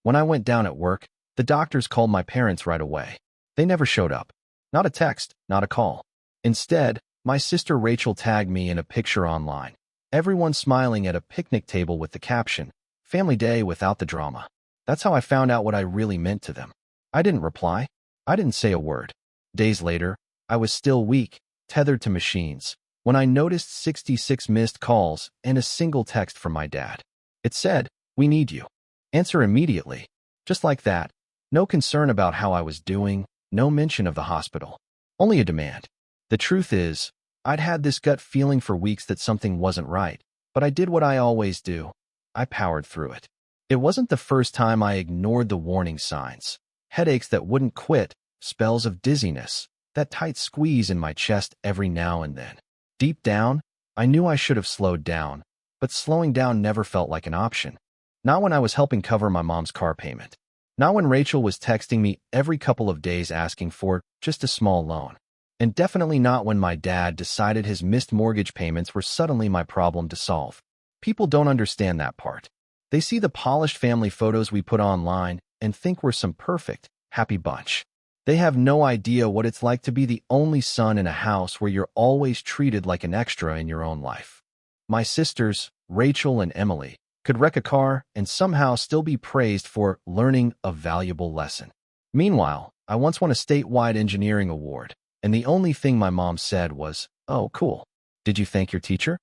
When I went down at work, the doctors called my parents right away. They never showed up. Not a text, not a call. Instead, my sister Rachel tagged me in a picture online. Everyone smiling at a picnic table with the caption, "Family Day without the drama." That's how I found out what I really meant to them. I didn't reply. I didn't say a word. Days later, I was still weak, tethered to machines, when I noticed 66 missed calls and a single text from my dad. It said, "We need you. Answer immediately." Just like that. No concern about how I was doing, no mention of the hospital. Only a demand. The truth is, I'd had this gut feeling for weeks that something wasn't right, but I did what I always do. I powered through it. It wasn't the first time I ignored the warning signs. Headaches that wouldn't quit, spells of dizziness, that tight squeeze in my chest every now and then. Deep down, I knew I should have slowed down, but slowing down never felt like an option. Not when I was helping cover my mom's car payment. Not when Rachel was texting me every couple of days asking for just a small loan. And definitely not when my dad decided his missed mortgage payments were suddenly my problem to solve. People don't understand that part. They see the polished family photos we put online and think we're some perfect, happy bunch. They have no idea what it's like to be the only son in a house where you're always treated like an extra in your own life. My sisters, Rachel and Emily, could wreck a car and somehow still be praised for learning a valuable lesson. Meanwhile, I once won a statewide engineering award, and the only thing my mom said was, "Oh, cool. Did you thank your teacher?"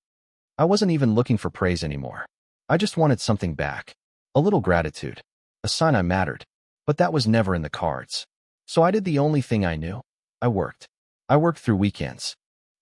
I wasn't even looking for praise anymore. I just wanted something back. A little gratitude. A sign I mattered. But that was never in the cards. So I did the only thing I knew. I worked. I worked through weekends.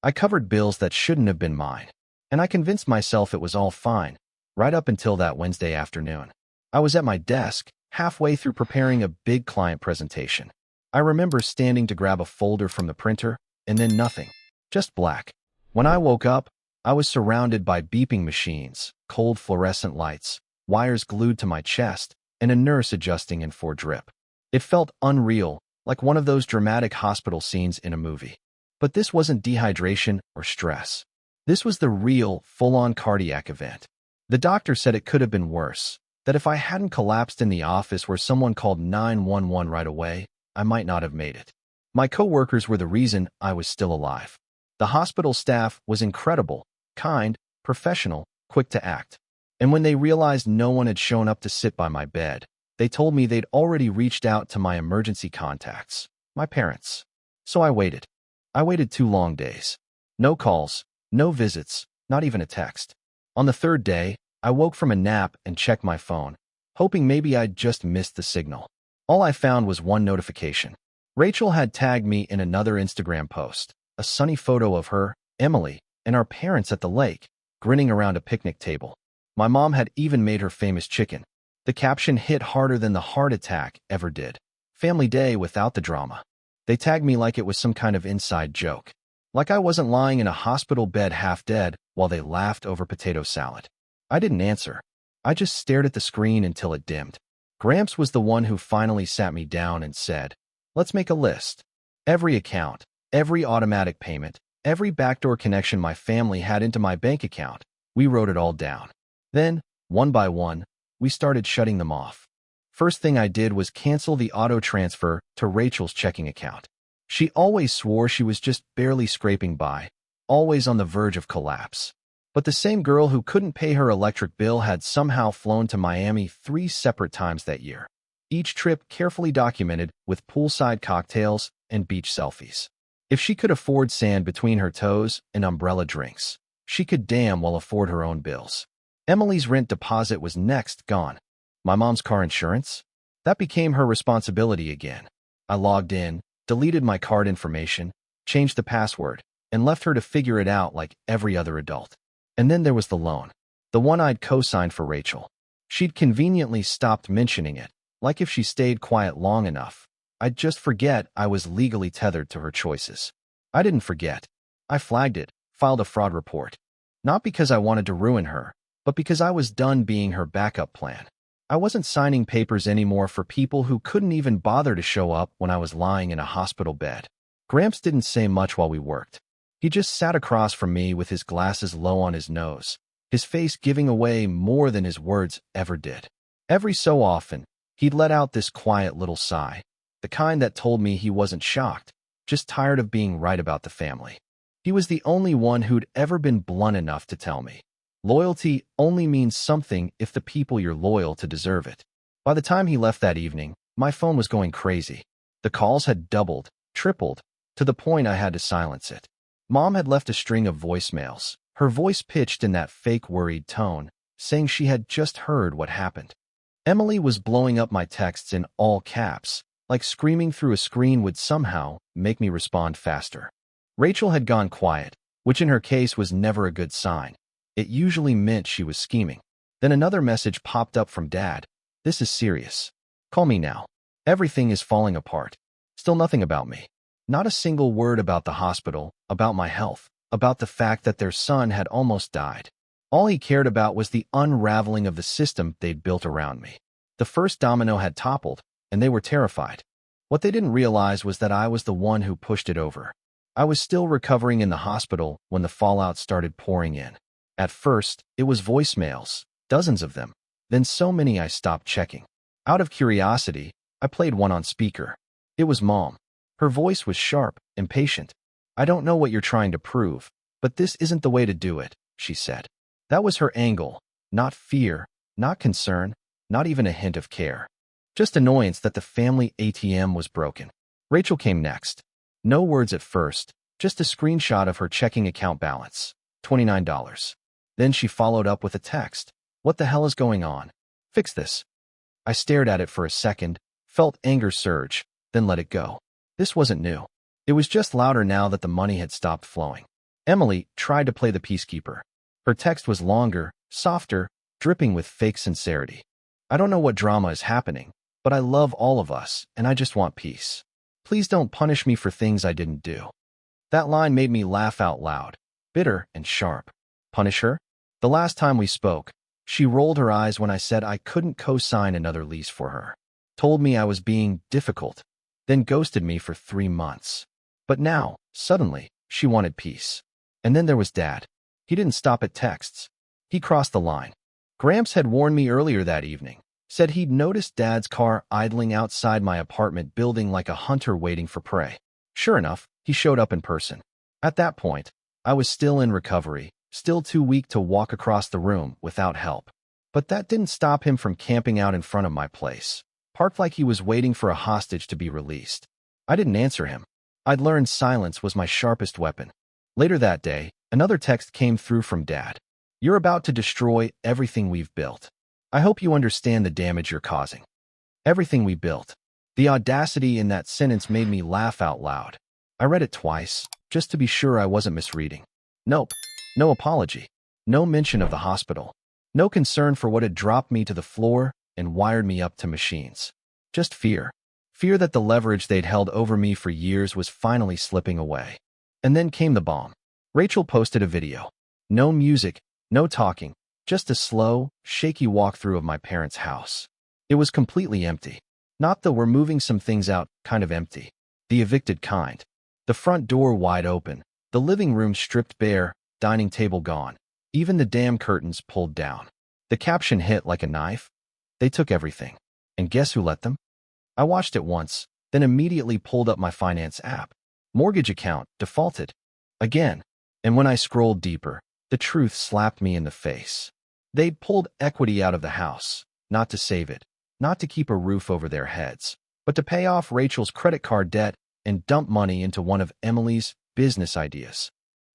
I covered bills that shouldn't have been mine. And I convinced myself it was all fine, right up until that Wednesday afternoon. I was at my desk, halfway through preparing a big client presentation. I remember standing to grab a folder from the printer, and then nothing. Just black. When I woke up, I was surrounded by beeping machines, cold fluorescent lights, wires glued to my chest, and a nurse adjusting in for drip. It felt unreal, like one of those dramatic hospital scenes in a movie. But this wasn't dehydration or stress. This was the real, full-on cardiac event. The doctor said it could have been worse, that if I hadn't collapsed in the office where someone called 911 right away, I might not have made it. My coworkers were the reason I was still alive. The hospital staff was incredible, kind, professional, quick to act. And when they realized no one had shown up to sit by my bed, they told me they'd already reached out to my emergency contacts, my parents. So I waited. I waited 2 long days. No calls, no visits, not even a text. On the 3rd day, I woke from a nap and checked my phone, hoping maybe I'd just missed the signal. All I found was one notification. Rachel had tagged me in another Instagram post, a sunny photo of her, Emily, and our parents at the lake, grinning around a picnic table. My mom had even made her famous chicken. The caption hit harder than the heart attack ever did. Family Day without the drama. They tagged me like it was some kind of inside joke. Like I wasn't lying in a hospital bed half dead while they laughed over potato salad. I didn't answer. I just stared at the screen until it dimmed. Gramps was the one who finally sat me down and said, "Let's make a list. Every account, every automatic payment, every backdoor connection my family had into my bank account, we wrote it all down. Then, one by one, we started shutting them off. First thing I did was cancel the auto transfer to Rachel's checking account. She always swore she was just barely scraping by, always on the verge of collapse. But the same girl who couldn't pay her electric bill had somehow flown to Miami 3 separate times that year. Each trip carefully documented with poolside cocktails and beach selfies. If she could afford sand between her toes and umbrella drinks, she could damn well afford her own bills. Emily's rent deposit was next gone. My mom's car insurance? That became her responsibility again. I logged in, deleted my card information, changed the password, and left her to figure it out like every other adult. And then there was the loan. The one I'd co-signed for Rachel. She'd conveniently stopped mentioning it, like if she stayed quiet long enough, I'd just forget I was legally tethered to her choices. I didn't forget. I flagged it, filed a fraud report. Not because I wanted to ruin her, but because I was done being her backup plan. I wasn't signing papers anymore for people who couldn't even bother to show up when I was lying in a hospital bed. Gramps didn't say much while we worked. He just sat across from me with his glasses low on his nose, his face giving away more than his words ever did. Every so often, He'd let out this quiet little sigh, the kind that told me he wasn't shocked, just tired of being right about the family. He was the only one who'd ever been blunt enough to tell me, loyalty only means something if the people you're loyal to deserve it. By the time he left that evening, my phone was going crazy. The calls had doubled, tripled, to the point I had to silence it. Mom had left a string of voicemails, her voice pitched in that fake worried tone, saying she had just heard what happened. Emily was blowing up my texts in all caps, like screaming through a screen would somehow make me respond faster. Rachel had gone quiet, which in her case was never a good sign. It usually meant she was scheming. Then another message popped up from Dad. This is serious. Call me now. Everything is falling apart. Still nothing about me. Not a single word about the hospital, about my health, about the fact that their son had almost died. All he cared about was the unraveling of the system they'd built around me. The first domino had toppled, and they were terrified. What they didn't realize was that I was the one who pushed it over. I was still recovering in the hospital when the fallout started pouring in. At first, it was voicemails, dozens of them. Then so many I stopped checking. Out of curiosity, I played one on speaker. It was Mom. Her voice was sharp, impatient. I don't know what you're trying to prove, but this isn't the way to do it, she said. That was her angle. Not fear, not concern, not even a hint of care. Just annoyance that the family ATM was broken. Rachel came next. No words at first, just a screenshot of her checking account balance. $29. Then she followed up with a text. What the hell is going on? Fix this. I stared at it for a second, felt anger surge, then let it go. This wasn't new. It was just louder now that the money had stopped flowing. Emily tried to play the peacekeeper. Her text was longer, softer, dripping with fake sincerity. I don't know what drama is happening, but I love all of us, and I just want peace. Please don't punish me for things I didn't do. That line made me laugh out loud, bitter and sharp. Punish her? The last time we spoke, she rolled her eyes when I said I couldn't co-sign another lease for her. Told me I was being difficult, then ghosted me for 3 months. But now, suddenly, she wanted peace. And then there was Dad. He didn't stop at texts. He crossed the line. Gramps had warned me earlier that evening, said he'd noticed Dad's car idling outside my apartment building like a hunter waiting for prey. Sure enough, he showed up in person. At that point, I was still in recovery, still too weak to walk across the room without help. But that didn't stop him from camping out in front of my place, parked like he was waiting for a hostage to be released. I didn't answer him. I'd learned silence was my sharpest weapon. Later that day, another text came through from Dad. You're about to destroy everything we've built. I hope you understand the damage you're causing. Everything we built. The audacity in that sentence made me laugh out loud. I read it twice, just to be sure I wasn't misreading. Nope. No apology. No mention of the hospital. No concern for what had dropped me to the floor and wired me up to machines. Just fear. Fear that the leverage they'd held over me for years was finally slipping away. And then came the bomb. Rachel posted a video. No music, no talking, just a slow, shaky walkthrough of my parents' house. It was completely empty. Not the we're moving some things out kind of empty. The evicted kind. The front door wide open, the living room stripped bare, dining table gone, even the damn curtains pulled down. The caption hit like a knife. They took everything. And guess who let them? I watched it once, then immediately pulled up my finance app. Mortgage account defaulted. Again. And when I scrolled deeper, the truth slapped me in the face. They'd pulled equity out of the house, not to save it, not to keep a roof over their heads, but to pay off Rachel's credit card debt and dump money into one of Emily's business ideas.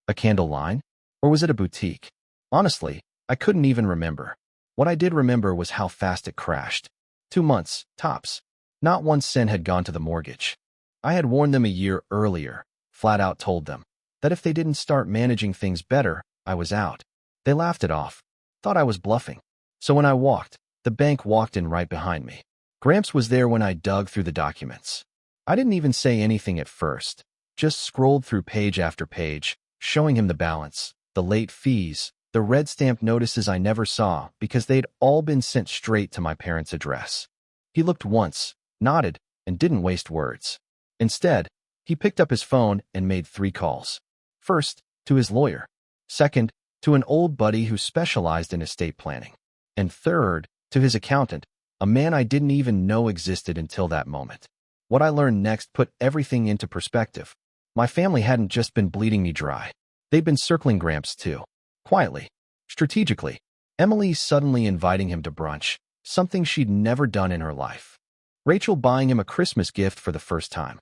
A candle line? Or was it a boutique? Honestly, I couldn't even remember. What I did remember was how fast it crashed. 2 months, tops. Not 1 cent had gone to the mortgage. I had warned them a year earlier, flat out told them, that if they didn't start managing things better, I was out. They laughed it off, thought I was bluffing. So when I walked, the bank walked in right behind me. Gramps was there when I dug through the documents. I didn't even say anything at first, just scrolled through page after page, showing him the balance, the late fees, the red stamped notices I never saw because they'd all been sent straight to my parents' address. He looked once, nodded, and didn't waste words. Instead, he picked up his phone and made 3 calls. First, to his lawyer. Second, to an old buddy who specialized in estate planning. And third, to his accountant, a man I didn't even know existed until that moment. What I learned next put everything into perspective. My family hadn't just been bleeding me dry. They'd been circling Gramps too. Quietly. Strategically. Emily suddenly inviting him to brunch, something she'd never done in her life. Rachel buying him a Christmas gift for the first time.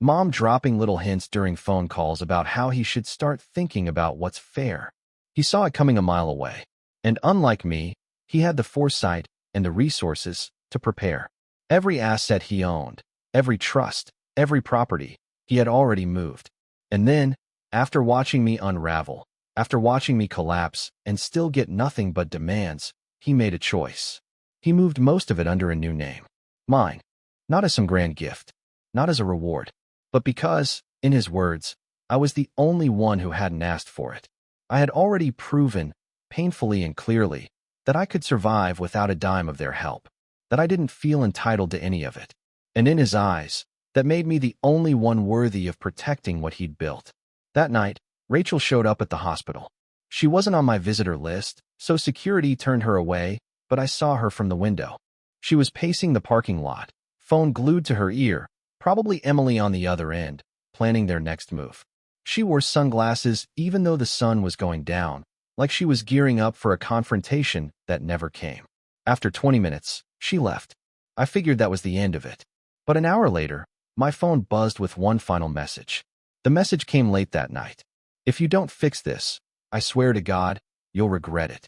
Mom dropping little hints during phone calls about how he should start thinking about what's fair. He saw it coming a mile away. And unlike me, he had the foresight and the resources to prepare. Every asset he owned, every trust, every property, he had already moved. And then, after watching me unravel, after watching me collapse and still get nothing but demands, he made a choice. He moved most of it under a new name. Mine. Not as some grand gift, not as a reward, but because, in his words, I was the only one who hadn't asked for it. I had already proven, painfully and clearly, that I could survive without a dime of their help, that I didn't feel entitled to any of it. And in his eyes, that made me the only one worthy of protecting what he'd built. That night, Rachel showed up at the hospital. She wasn't on my visitor list, so security turned her away, but I saw her from the window. She was pacing the parking lot, phone glued to her ear, probably Emily on the other end, planning their next move. She wore sunglasses even though the sun was going down, like she was gearing up for a confrontation that never came. After 20 minutes, she left. I figured that was the end of it. But an hour later, my phone buzzed with one final message. The message came late that night. If you don't fix this, I swear to God, you'll regret it.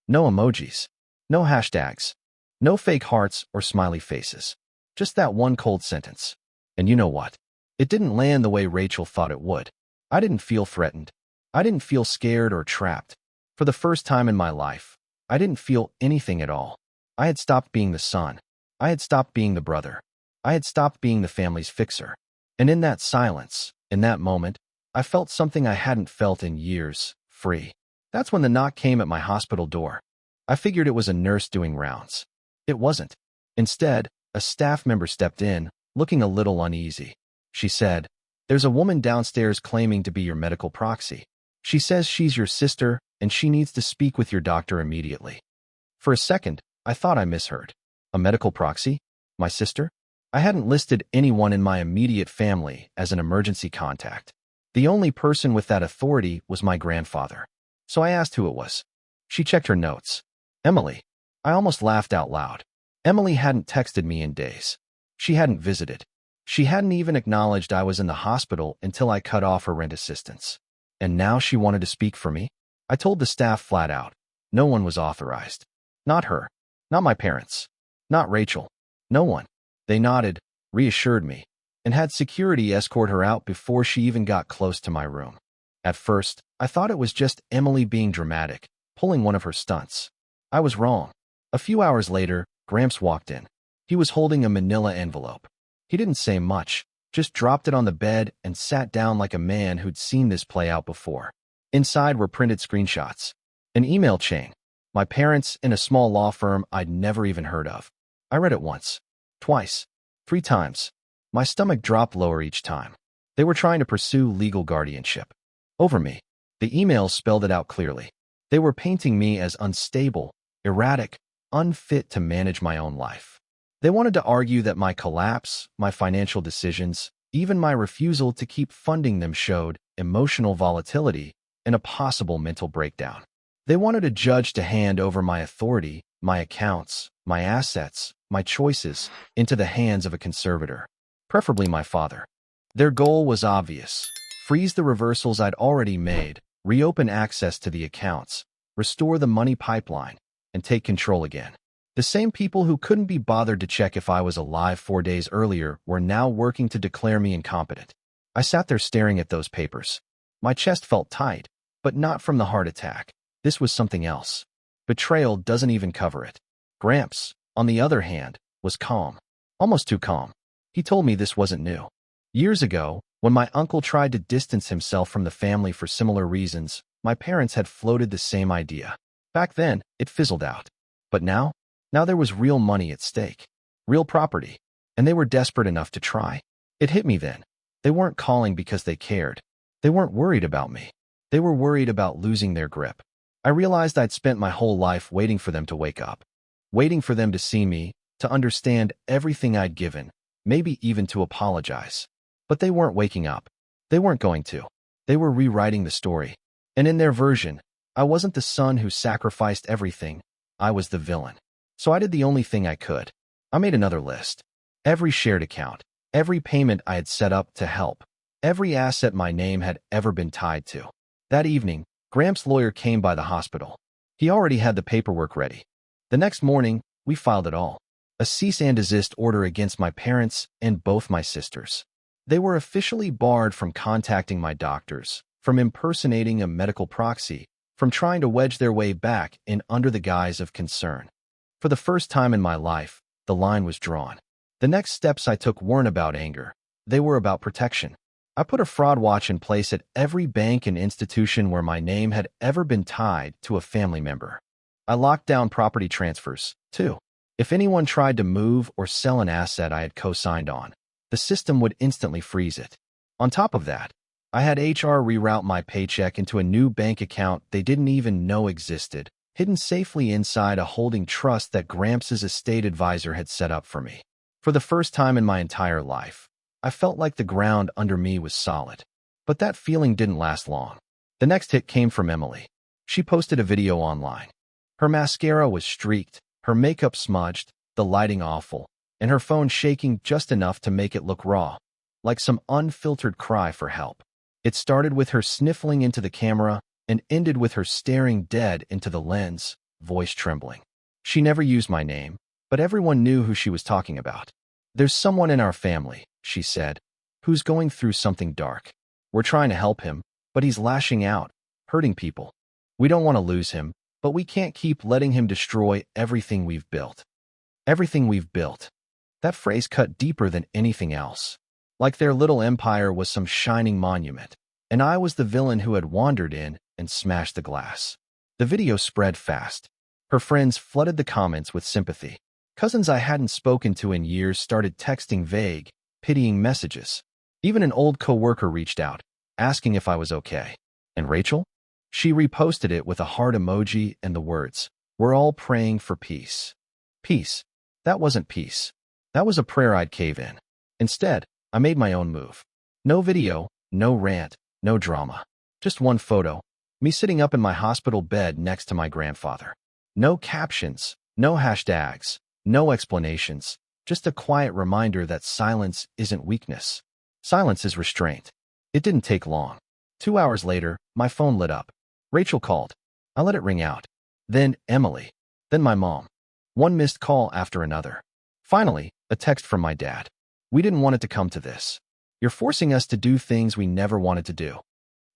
No emojis. No hashtags. No fake hearts or smiley faces. Just that one cold sentence. And you know what? It didn't land the way Rachel thought it would. I didn't feel threatened. I didn't feel scared or trapped. For the first time in my life, I didn't feel anything at all. I had stopped being the son. I had stopped being the brother. I had stopped being the family's fixer. And in that silence, in that moment, I felt something I hadn't felt in years, free. That's when the knock came at my hospital door. I figured it was a nurse doing rounds. It wasn't. Instead, a staff member stepped in, looking a little uneasy. She said, "There's a woman downstairs claiming to be your medical proxy. She says she's your sister, and she needs to speak with your doctor immediately." For a second, I thought I misheard. A medical proxy? My sister? I hadn't listed anyone in my immediate family as an emergency contact. The only person with that authority was my grandfather. So I asked who it was. She checked her notes. Emily. I almost laughed out loud. Emily hadn't texted me in days. She hadn't visited. She hadn't even acknowledged I was in the hospital until I cut off her rent assistance. And now she wanted to speak for me? I told the staff flat out. No one was authorized. Not her. Not my parents. Not Rachel. No one. They nodded, reassured me, and had security escort her out before she even got close to my room. At first, I thought it was just Emily being dramatic, pulling one of her stunts. I was wrong. A few hours later, Gramps walked in. He was holding a manila envelope. He didn't say much, just dropped it on the bed and sat down like a man who'd seen this play out before. Inside were printed screenshots. An email chain. My parents in a small law firm I'd never even heard of. I read it once. Twice. 3 times. My stomach dropped lower each time. They were trying to pursue legal guardianship. Over me. The emails spelled it out clearly. They were painting me as unstable, erratic, unfit to manage my own life. They wanted to argue that my collapse, my financial decisions, even my refusal to keep funding them showed emotional volatility and a possible mental breakdown. They wanted a judge to hand over my authority, my accounts, my assets, my choices into the hands of a conservator, preferably my father. Their goal was obvious. Freeze the reversals I'd already made, reopen access to the accounts, restore the money pipeline, and take control again. The same people who couldn't be bothered to check if I was alive 4 days earlier were now working to declare me incompetent. I sat there staring at those papers. My chest felt tight, but not from the heart attack. This was something else. Betrayal doesn't even cover it. Gramps, on the other hand, was calm. Almost too calm. He told me this wasn't new. Years ago, when my uncle tried to distance himself from the family for similar reasons, my parents had floated the same idea. Back then, it fizzled out. But now there was real money at stake. Real property. And they were desperate enough to try. It hit me then. They weren't calling because they cared. They weren't worried about me. They were worried about losing their grip. I realized I'd spent my whole life waiting for them to wake up. Waiting for them to see me, to understand everything I'd given, maybe even to apologize. But they weren't waking up. They weren't going to. They were rewriting the story. And in their version, I wasn't the son who sacrificed everything. I was the villain. So I did the only thing I could. I made another list. Every shared account, every payment I had set up to help, every asset my name had ever been tied to. That evening, Gramps' lawyer came by the hospital. He already had the paperwork ready. The next morning, we filed it all. A cease and desist order against my parents and both my sisters. They were officially barred from contacting my doctors, from impersonating a medical proxy, from trying to wedge their way back in under the guise of concern. For the first time in my life, the line was drawn. The next steps I took weren't about anger. They were about protection. I put a fraud watch in place at every bank and institution where my name had ever been tied to a family member. I locked down property transfers, too. If anyone tried to move or sell an asset I had co-signed on, the system would instantly freeze it. On top of that, I had HR reroute my paycheck into a new bank account they didn't even know existed, hidden safely inside a holding trust that Gramps' estate advisor had set up for me. For the first time in my entire life, I felt like the ground under me was solid. But that feeling didn't last long. The next hit came from Emily. She posted a video online. Her mascara was streaked, her makeup smudged, the lighting awful, and her phone shaking just enough to make it look raw, like some unfiltered cry for help. It started with her sniffling into the camera and ended with her staring dead into the lens, voice trembling. She never used my name, but everyone knew who she was talking about. "There's someone in our family," she said, "who's going through something dark. We're trying to help him, but he's lashing out, hurting people. We don't want to lose him, but we can't keep letting him destroy everything we've built." Everything we've built. That phrase cut deeper than anything else. Like their little empire was some shining monument, and I was the villain who had wandered in and smashed the glass. The video spread fast. Her friends flooded the comments with sympathy. Cousins I hadn't spoken to in years started texting vague, pitying messages. Even an old coworker reached out, asking if I was okay. And Rachel? She reposted it with a heart emoji and the words, "We're all praying for peace." Peace. That wasn't peace. That was a prayer I'd cave in. Instead, I made my own move. No video, no rant, no drama. Just one photo. Me sitting up in my hospital bed next to my grandfather. No captions, no hashtags, no explanations. Just a quiet reminder that silence isn't weakness. Silence is restraint. It didn't take long. 2 hours later, my phone lit up. Rachel called. I let it ring out. Then Emily. Then my mom. One missed call after another. Finally, a text from my dad. "We didn't want it to come to this. You're forcing us to do things we never wanted to do."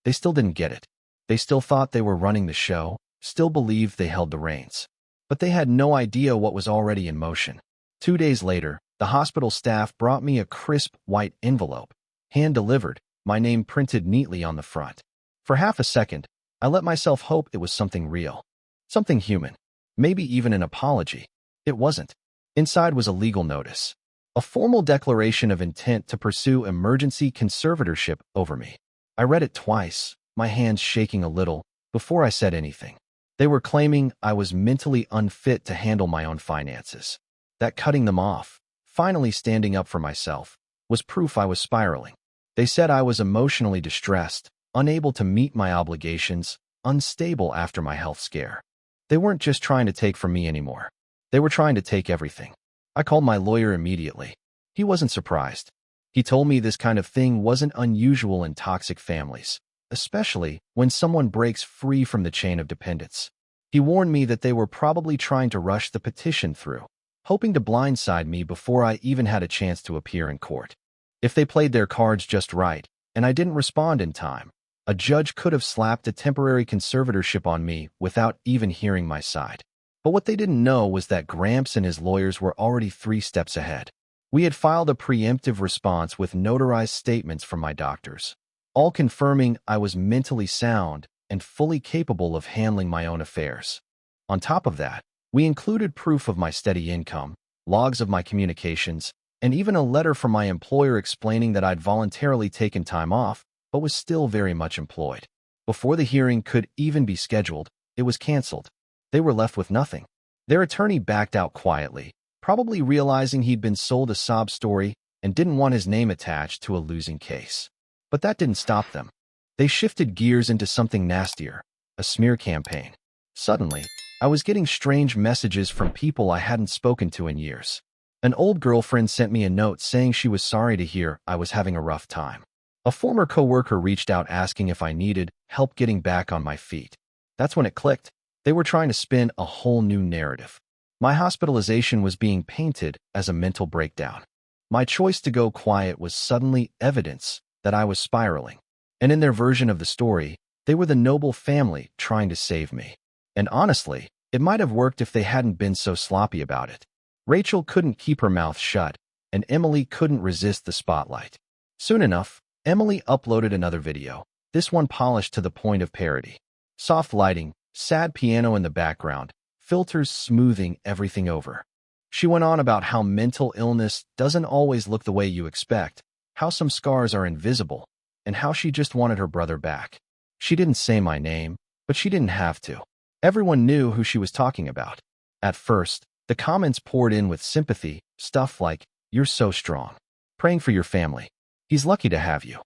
They still didn't get it. They still thought they were running the show, still believed they held the reins. But they had no idea what was already in motion. 2 days later, the hospital staff brought me a crisp white envelope, hand-delivered, my name printed neatly on the front. For half a second, I let myself hope it was something real, something human, maybe even an apology. It wasn't. Inside was a legal notice, a formal declaration of intent to pursue emergency conservatorship over me. I read it twice, my hands shaking a little, before I said anything. They were claiming I was mentally unfit to handle my own finances. That cutting them off, finally standing up for myself, was proof I was spiraling. They said I was emotionally distressed, unable to meet my obligations, unstable after my health scare. They weren't just trying to take from me anymore. They were trying to take everything. I called my lawyer immediately. He wasn't surprised. He told me this kind of thing wasn't unusual in toxic families, especially when someone breaks free from the chain of dependence. He warned me that they were probably trying to rush the petition through, hoping to blindside me before I even had a chance to appear in court. If they played their cards just right, and I didn't respond in time, a judge could have slapped a temporary conservatorship on me without even hearing my side. But what they didn't know was that Gramps and his lawyers were already 3 steps ahead. We had filed a preemptive response with notarized statements from my doctors, all confirming I was mentally sound and fully capable of handling my own affairs. On top of that, we included proof of my steady income, logs of my communications, and even a letter from my employer explaining that I'd voluntarily taken time off, but was still very much employed. Before the hearing could even be scheduled, it was canceled. They were left with nothing. Their attorney backed out quietly, probably realizing he'd been sold a sob story and didn't want his name attached to a losing case. But that didn't stop them. They shifted gears into something nastier, a smear campaign. Suddenly, I was getting strange messages from people I hadn't spoken to in years. An old girlfriend sent me a note saying she was sorry to hear I was having a rough time. A former coworker reached out asking if I needed help getting back on my feet. That's when it clicked. They were trying to spin a whole new narrative. My hospitalization was being painted as a mental breakdown. My choice to go quiet was suddenly evidence that I was spiraling. And in their version of the story, they were the noble family trying to save me. And honestly, it might have worked if they hadn't been so sloppy about it. Rachel couldn't keep her mouth shut, and Emily couldn't resist the spotlight. Soon enough, Emily uploaded another video, this one polished to the point of parody. Soft lighting, sad piano in the background, filters smoothing everything over. She went on about how mental illness doesn't always look the way you expect, how some scars are invisible, and how she just wanted her brother back. She didn't say my name, but she didn't have to. Everyone knew who she was talking about. At first, the comments poured in with sympathy, stuff like, "You're so strong. Praying for your family. He's lucky to have you."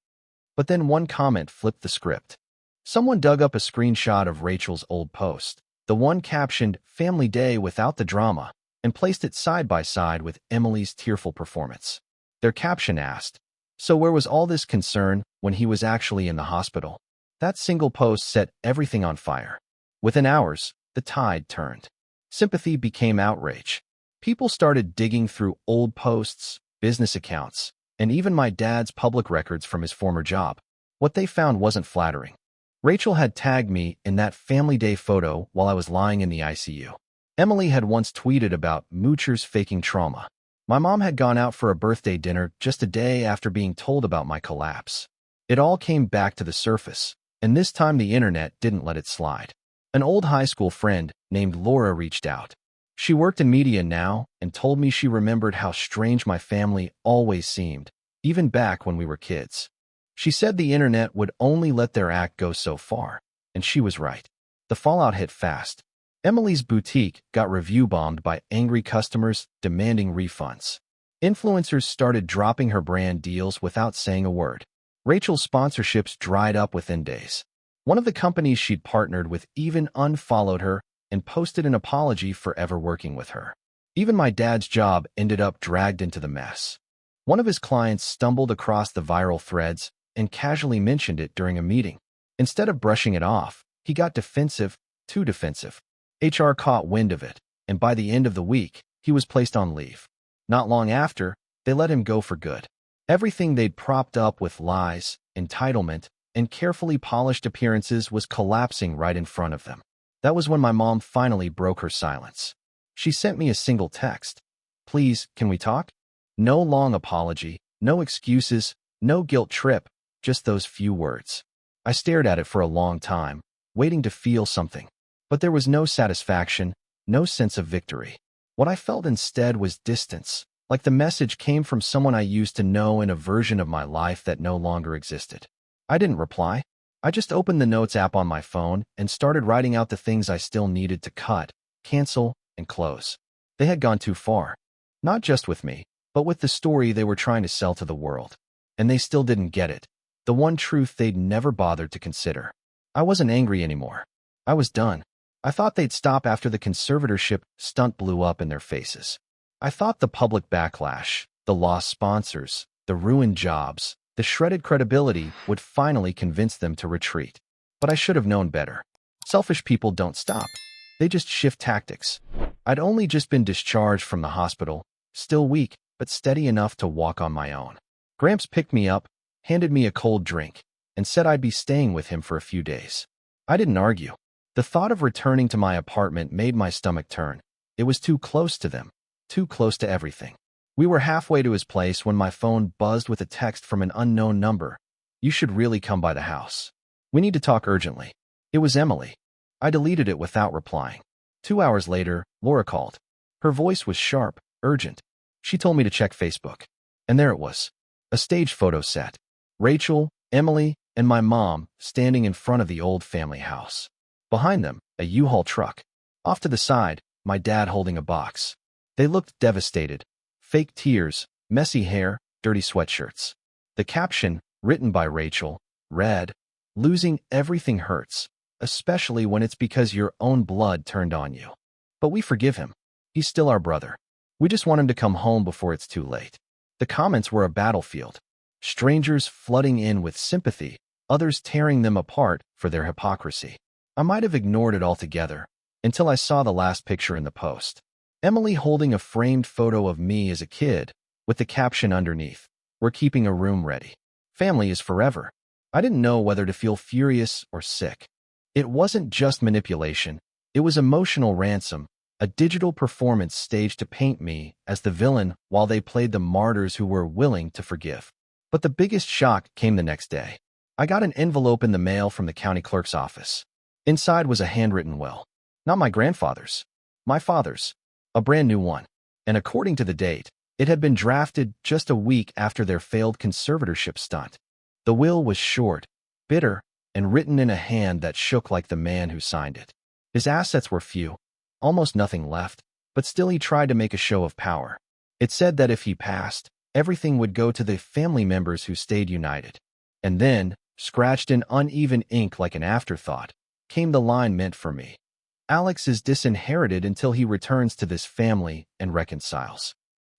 But then one comment flipped the script. Someone dug up a screenshot of Rachel's old post, the one captioned "Family Day without the drama," and placed it side by side with Emily's tearful performance. Their caption asked, "So where was all this concern when he was actually in the hospital?" That single post set everything on fire. Within hours, the tide turned. Sympathy became outrage. People started digging through old posts, business accounts, and even my dad's public records from his former job. What they found wasn't flattering. Rachel had tagged me in that Family Day photo while I was lying in the ICU. Emily had once tweeted about moochers faking trauma. My mom had gone out for a birthday dinner just a day after being told about my collapse. It all came back to the surface, and this time the internet didn't let it slide. An old high school friend named Laura reached out. She worked in media now and told me she remembered how strange my family always seemed, even back when we were kids. She said the internet would only let their act go so far, and she was right. The fallout hit fast. Emily's boutique got review bombed by angry customers demanding refunds. Influencers started dropping her brand deals without saying a word. Rachel's sponsorships dried up within days. One of the companies she'd partnered with even unfollowed her and posted an apology for ever working with her. Even my dad's job ended up dragged into the mess. One of his clients stumbled across the viral threads and casually mentioned it during a meeting. Instead of brushing it off, he got defensive, too defensive. HR caught wind of it, and by the end of the week, he was placed on leave. Not long after, they let him go for good. Everything they'd propped up with lies, entitlement, and carefully polished appearances was collapsing right in front of them. That was when my mom finally broke her silence. She sent me a single text. "Please, can we talk?" No long apology, no excuses, no guilt trip, just those few words. I stared at it for a long time, waiting to feel something. But there was no satisfaction, no sense of victory. What I felt instead was distance, like the message came from someone I used to know in a version of my life that no longer existed. I didn't reply. I just opened the Notes app on my phone and started writing out the things I still needed to cut, cancel, and close. They had gone too far. Not just with me, but with the story they were trying to sell to the world. And they still didn't get it. The one truth they'd never bothered to consider. I wasn't angry anymore. I was done. I thought they'd stop after the conservatorship stunt blew up in their faces. I thought the public backlash, the lost sponsors, the ruined jobs, the shredded credibility would finally convince them to retreat. But I should have known better. Selfish people don't stop. They just shift tactics. I'd only just been discharged from the hospital, still weak, but steady enough to walk on my own. Gramps picked me up, handed me a cold drink, and said I'd be staying with him for a few days. I didn't argue. The thought of returning to my apartment made my stomach turn. It was too close to them, too close to everything. We were halfway to his place when my phone buzzed with a text from an unknown number. "You should really come by the house. We need to talk urgently." It was Emily. I deleted it without replying. 2 hours later, Laura called. Her voice was sharp, urgent. She told me to check Facebook. And there it was. A stage photo set. Rachel, Emily, and my mom standing in front of the old family house. Behind them, a U-Haul truck. Off to the side, my dad holding a box. They looked devastated. Fake tears, messy hair, dirty sweatshirts. The caption, written by Rachel, read, "Losing everything hurts, especially when it's because your own blood turned on you. But we forgive him. He's still our brother. We just want him to come home before it's too late." The comments were a battlefield. Strangers flooding in with sympathy, others tearing them apart for their hypocrisy. I might have ignored it altogether until I saw the last picture in the post. Emily holding a framed photo of me as a kid with the caption underneath, "We're keeping a room ready. Family is forever." I didn't know whether to feel furious or sick. It wasn't just manipulation. It was emotional ransom, a digital performance staged to paint me as the villain while they played the martyrs who were willing to forgive. But the biggest shock came the next day. I got an envelope in the mail from the county clerk's office. Inside was a handwritten will. Not my grandfather's. My father's. A brand new one. And according to the date, it had been drafted just a week after their failed conservatorship stunt. The will was short, bitter, and written in a hand that shook like the man who signed it. His assets were few, almost nothing left, but still he tried to make a show of power. It said that if he passed, everything would go to the family members who stayed united. And then, scratched in uneven ink like an afterthought, came the line meant for me. "Alex is disinherited until he returns to this family and reconciles."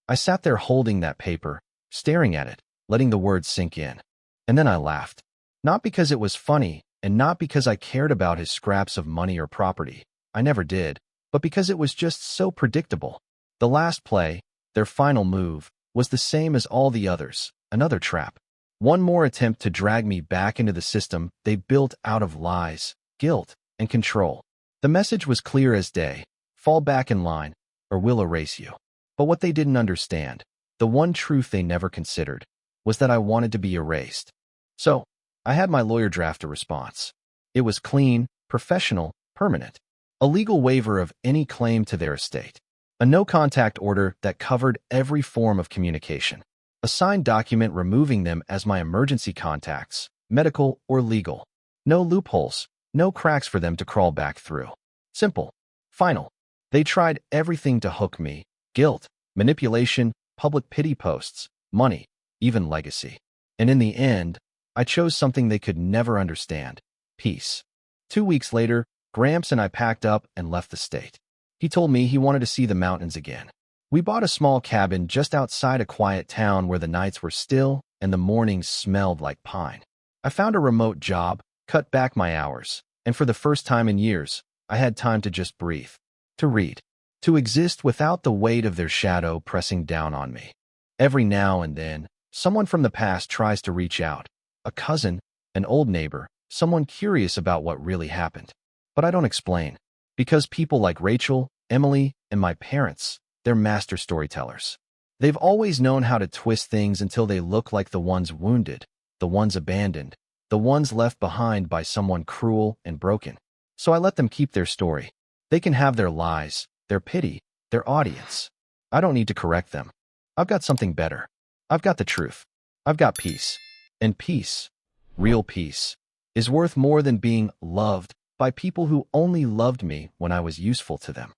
I sat there holding that paper, staring at it, letting the words sink in. And then I laughed. Not because it was funny, and not because I cared about his scraps of money or property. I never did. But because it was just so predictable. The last play, their final move, was the same as all the others, another trap. One more attempt to drag me back into the system they built out of lies, guilt, and control. The message was clear as day: fall back in line, or we'll erase you. But what they didn't understand, the one truth they never considered, was that I wanted to be erased. So, I had my lawyer draft a response. It was clean, professional, permanent. A legal waiver of any claim to their estate. A no-contact order that covered every form of communication. A signed document removing them as my emergency contacts, medical or legal. No loopholes, no cracks for them to crawl back through. Simple. Final. They tried everything to hook me: guilt, manipulation, public pity posts, money, even legacy. And in the end, I chose something they could never understand: peace. 2 weeks later, Gramps and I packed up and left the state. He told me he wanted to see the mountains again. We bought a small cabin just outside a quiet town where the nights were still and the mornings smelled like pine. I found a remote job, cut back my hours, and for the first time in years, I had time to just breathe, to read, to exist without the weight of their shadow pressing down on me. Every now and then, someone from the past tries to reach out. A cousin, an old neighbor, someone curious about what really happened. But I don't explain, because people like Rachel, Emily, and my parents, they're master storytellers. They've always known how to twist things until they look like the ones wounded, the ones abandoned, the ones left behind by someone cruel and broken. So I let them keep their story. They can have their lies, their pity, their audience. I don't need to correct them. I've got something better. I've got the truth. I've got peace. And peace, real peace, is worth more than being loved by people who only loved me when I was useful to them.